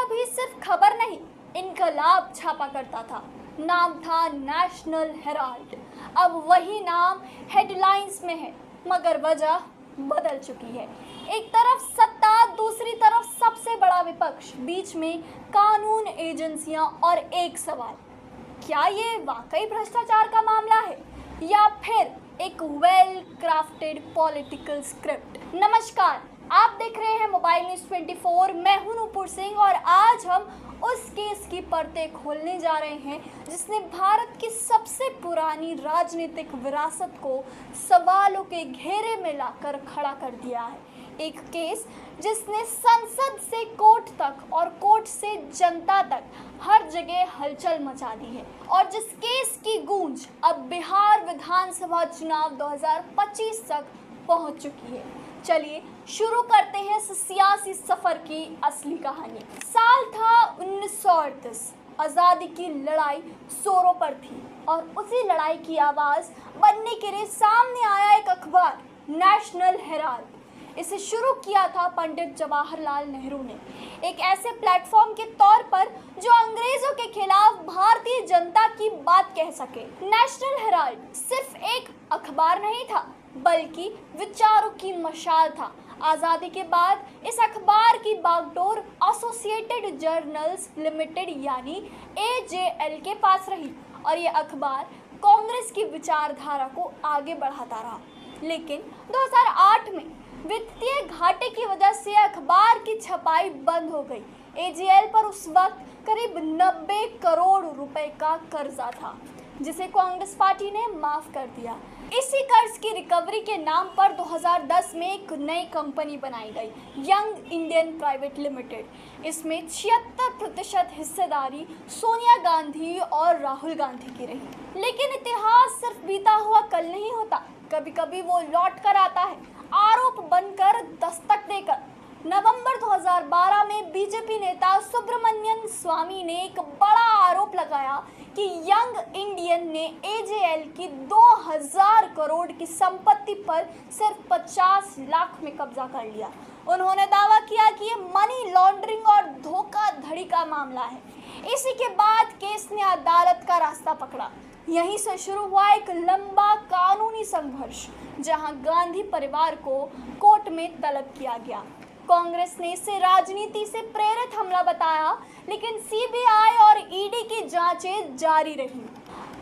कभी सिर्फ खबर नहीं, इनकलाब छापा करता था। नाम था नेशनल हेराल्ड। अब वही नाम हेडलाइंस में है, मगर वजह बदल चुकी है। एक तरफ सत्ता, दूसरी तरफ सबसे बड़ा विपक्ष, बीच में कानून, एजेंसियां और एक सवाल, क्या ये वाकई भ्रष्टाचार का मामला है या फिर एक वेल क्राफ्टेड पॉलिटिकल स्क्रिप्ट। नमस्कार, आप देख रहे हैं मोबाइल न्यूज़ 24। मैं हूं नूपुर सिंह और आज हम उस केस की परतें खोलने जा रहे हैं जिसने भारत की सबसे पुरानी राजनीतिक विरासत को सवालों के घेरे में लाकर खड़ा कर दिया है। एक केस जिसने संसद से कोर्ट तक और कोर्ट से जनता तक हर जगह हलचल मचा दी है और जिस केस की गूंज अब बिहार विधानसभा चुनाव 2025 तक पहुंच चुकी है। चलिए शुरू करते हैं इस सियासी सफर की असली कहानी। साल था 1938। आज़ादी की लड़ाई जोरों पर थी और उसी लड़ाई की आवाज़ बनने के लिए सामने आया एक अखबार, नेशनल हेराल्ड। इसे शुरू किया था पंडित जवाहरलाल नेहरू ने, एक ऐसे प्लेटफॉर्म के तौर पर जो अंग्रेजों के खिलाफ भारतीय जनता की बात कह सके। नेशनल हेराल्ड सिर्फ एक अखबार नहीं था, बल्कि विचारों की मशाल था। आज़ादी के बाद इस अखबार की बागडोर एसोसिएटेड जर्नल्स लिमिटेड यानी AJL के पास रही और ये अखबार कांग्रेस की विचारधारा को आगे बढ़ाता रहा। लेकिन 2008 में वित्तीय घाटे की वजह से अखबार की छपाई बंद हो गई। AJL पर उस वक्त करीब 90 करोड़ रुपए का कर्जा था, जिसे कांग्रेस पार्टी ने माफ कर दिया। इसी कर्ज की रिकवरी के नाम पर 2010 में एक नई कंपनी बनाई गई, यंग इंडियन प्राइवेट लिमिटेड। इसमें 76% हिस्सेदारी सोनिया गांधी और राहुल गांधी की रही। लेकिन इतिहास सिर्फ बीता हुआ कल नहीं होता, कभी कभी वो लौट कर आता है, आरोप बनकर, दस्तक देकर। नवंबर 2012 में बीजेपी नेता सुब्रमण्यम स्वामी ने एक बड़ा आरोप लगाया कि यंग इंडियन ने AJL की 2000 करोड़ की संपत्ति पर सिर्फ 50 लाख में कब्जा कर लिया। उन्होंने दावा किया कि ये मनी लॉन्ड्रिंग और धोखाधड़ी का मामला है। इसी के बाद केस ने अदालत का रास्ता पकड़ा। यहीं से शुरू हुआ एक लंबा कानूनी संघर्ष, जहां गांधी परिवार को कोर्ट में तलब किया गया। कांग्रेस ने इसे राजनीति से प्रेरित हमला बताया, लेकिन CBI और ED की जांचें जारी रही।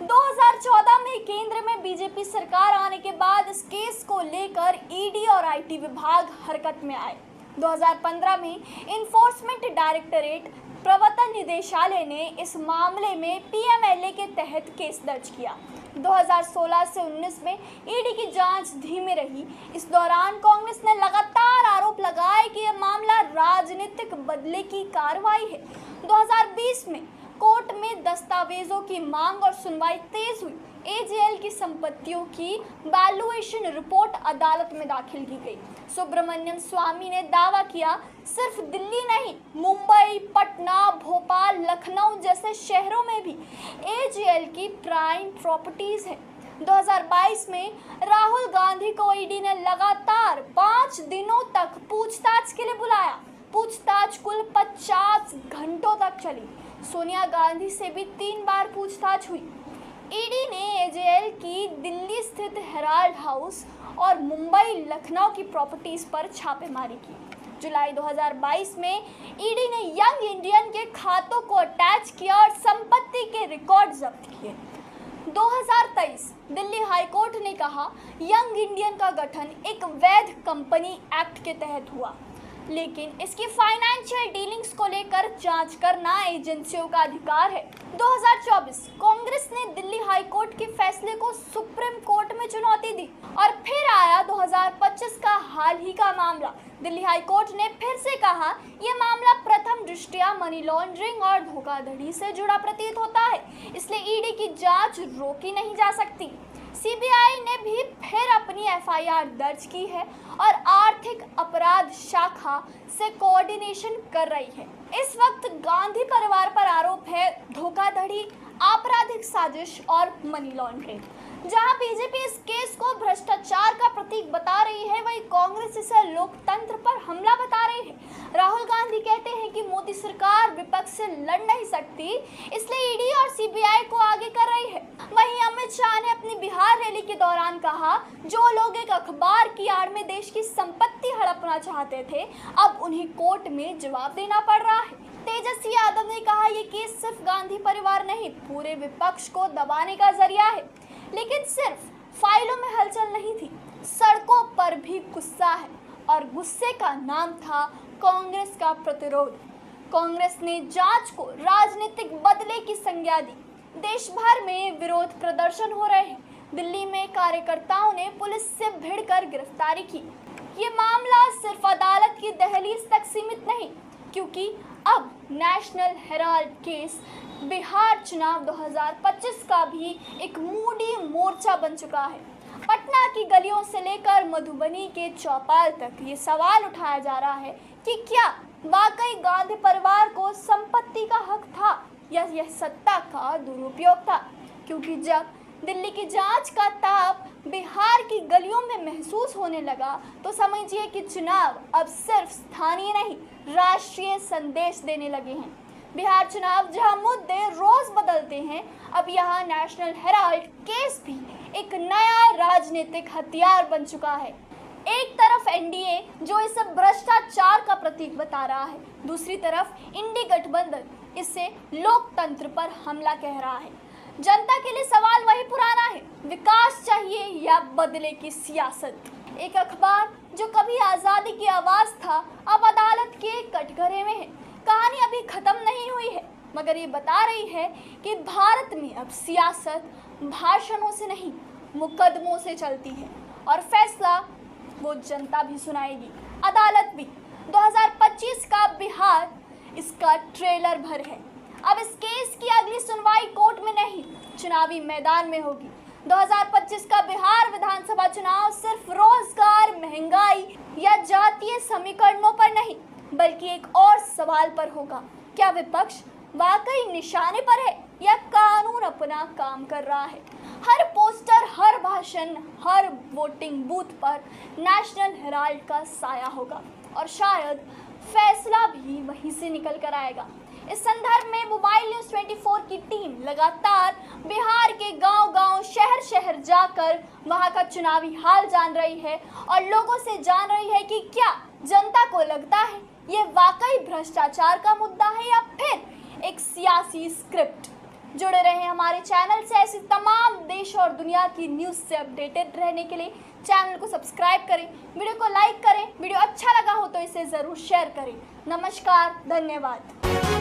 2014 में केंद्र में बीजेपी सरकार आने के बाद इस केस को लेकर ED और IT विभाग हरकत में आए। 2015 में इन्फोर्समेंट डायरेक्टरेट प्रवर्तन निदेशालय ने इस मामले में PMLA के तहत केस दर्ज किया। 2016 से 19 में ED की जांच धीमी रही। इस दौरान कांग्रेस ने लगातार आरोप लगाए कि यह मामला राजनीतिक बदले की कार्रवाई है। 2020 में कोर्ट में दस्तावेजों की मांग और सुनवाई तेज हुई। AJL की संपत्तियों की वैल्यूएशन रिपोर्ट अदालत में दाखिल की गई। सुब्रमण्यम स्वामी ने दावा किया, सिर्फ दिल्ली नहीं, मुंबई, पटना, भोपाल, लखनऊ जैसे शहरों में भी AJL की प्राइम प्रॉपर्टीज है। 2022 में राहुल गांधी को ED ने लगातार 5 दिनों तक पूछताछ के लिए बुलाया। पूछताछ कुल 50 घंटों तक चली। सोनिया गांधी से भी 3 बार पूछताछ हुई। ED ने AJL की दिल्ली स्थित हेराल्ड हाउस और मुंबई, लखनऊ की प्रॉपर्टीज पर छापेमारी की। जुलाई 2022 में ED ने यंग इंडियन के खातों को अटैच किया और संपत्ति के रिकॉर्ड जब्त किए। 2023 दिल्ली हाई कोर्ट ने कहा, यंग इंडियन का गठन एक वैध कंपनी एक्ट के तहत हुआ, लेकिन इसकी फाइनेंशियल डीलिंग्स को लेकर जांच करना एजेंसियों का अधिकार है। 2024 कांग्रेस ने दिल्ली हाई कोर्ट के फैसले को सुप्रीम कोर्ट में चुनौती दी और फिर आया 2025 का हाल ही का मामला। दिल्ली हाई कोर्ट ने फिर से कहा, यह मामला प्रथम दृष्टया मनी लॉन्ड्रिंग और धोखाधड़ी से जुड़ा प्रतीत होता है, इसलिए ED की जांच रोकी नहीं जा सकती। CBI ने भी फिर अपनी FIR दर्ज की है और आर्थिक अपराध शाखा से कोऑर्डिनेशन कर रही है। इस वक्त गांधी परिवार पर आरोप है धोखाधड़ी, आपराधिक साजिश और मनी लॉन्ड्रिंग। जहां बीजेपी इस केस को भ्रष्टाचार का प्रतीक बता रही है, वहीं कांग्रेस इसे लोकतंत्र पर हमला बता रही है। राहुल गांधी कहते हैं कि मोदी सरकार विपक्ष से लड़ नहीं सकती, इसलिए ईडी और सीबीआई को आगे कर रही है। वहीं अमित शाह ने अपनी बिहार रैली के दौरान कहा, जो लोग एक अखबार की आड़ में देश की संपत्ति हड़पना चाहते थे, अब उन्हें कोर्ट में जवाब देना पड़ रहा है। तेजस्वी यादव ने कहा, ये केस सिर्फ गांधी परिवार नहीं, पूरे विपक्ष को दबाने का जरिया है। लेकिन सिर्फ फाइलों में हलचल नहीं थी, सड़कों पर भी गुस्सा है, और गुस्से का नाम था कांग्रेस का प्रतिरोध। कांग्रेस ने जांच को राजनीतिक बदले की संज्ञा दी। देश भर में विरोध प्रदर्शन हो रहे हैं। दिल्ली में कार्यकर्ताओं ने पुलिस से भिड़कर गिरफ्तारी की। ये मामला सिर्फ अदालत की दहलीज तक सीमित नहीं, क्योंकि अब नेशनल हेराल्ड केस बिहार चुनाव 2025 का भी एक मूडी मोर्चा बन चुका है। पटना की गलियों से लेकर मधुबनी के चौपाल तक ये सवाल उठाया जा रहा है कि क्या वाकई गांधी परिवार को संपत्ति का हक था या यह सत्ता का दुरुपयोग था। क्योंकि जब दिल्ली की जांच का ताप बिहार की गलियों में महसूस होने लगा, तो समझिए कि चुनाव अब सिर्फ स्थानीय नहीं, राष्ट्रीय संदेश देने लगे हैं। बिहार चुनाव जहां मुद्दे रोज बदलते हैं, अब यहाँ नेशनल हेराल्ड केस भी एक नया राजनीतिक हथियार बन चुका है। एक तरफ एनडीए जो इसे भ्रष्टाचार का प्रतीक बता रहा है, दूसरी तरफ इंडी गठबंधन इसे लोकतंत्र पर हमला कह रहा है। जनता के लिए सवाल वही पुराना है, विकास चाहिए या बदले की सियासत। एक अखबार जो कभी आज़ादी की आवाज़ था, अब अदालत के कटघरे में है। कहानी अभी खत्म नहीं हुई है, मगर ये बता रही है कि भारत में अब सियासत भाषणों से नहीं, मुकदमों से चलती है, और फैसला वो जनता भी सुनाएगी, अदालत भी। 2025 का बिहार इसका ट्रेलर भर है। अब इस केस की अगली सुनवाई कोर्ट में नहीं, चुनावी मैदान में होगी। 2025 का बिहार विधानसभा चुनाव सिर्फ रोजगार, महंगाई या जातीय समीकरणों पर नहीं, बल्कि एक और सवाल पर होगा, क्या विपक्ष वाकई निशाने पर है या कानून अपना काम कर रहा है। हर पोस्टर, हर भाषण, हर वोटिंग बूथ पर नेशनल हेराल्ड का साया होगा, और शायद फैसला भी वहीं से निकल कर आएगा। इस संदर्भ में मोबाइल न्यूज़ 24 की टीम लगातार बिहार के गांव-गांव, शहर-शहर जाकर वहां का चुनावी हाल जान रही है, और लोगों से जान रही है कि क्या जनता को लगता है ये वाकई भ्रष्टाचार का मुद्दा है या फिर एक सियासी स्क्रिप्ट। जुड़े रहे हमारे चैनल से ऐसी तमाम देश और दुनिया की न्यूज़ से अपडेटेड रहने के लिए चैनल को सब्सक्राइब करें, वीडियो को लाइक करें, वीडियो अच्छा लगा हो तो इसे ज़रूर शेयर करें। नमस्कार, धन्यवाद।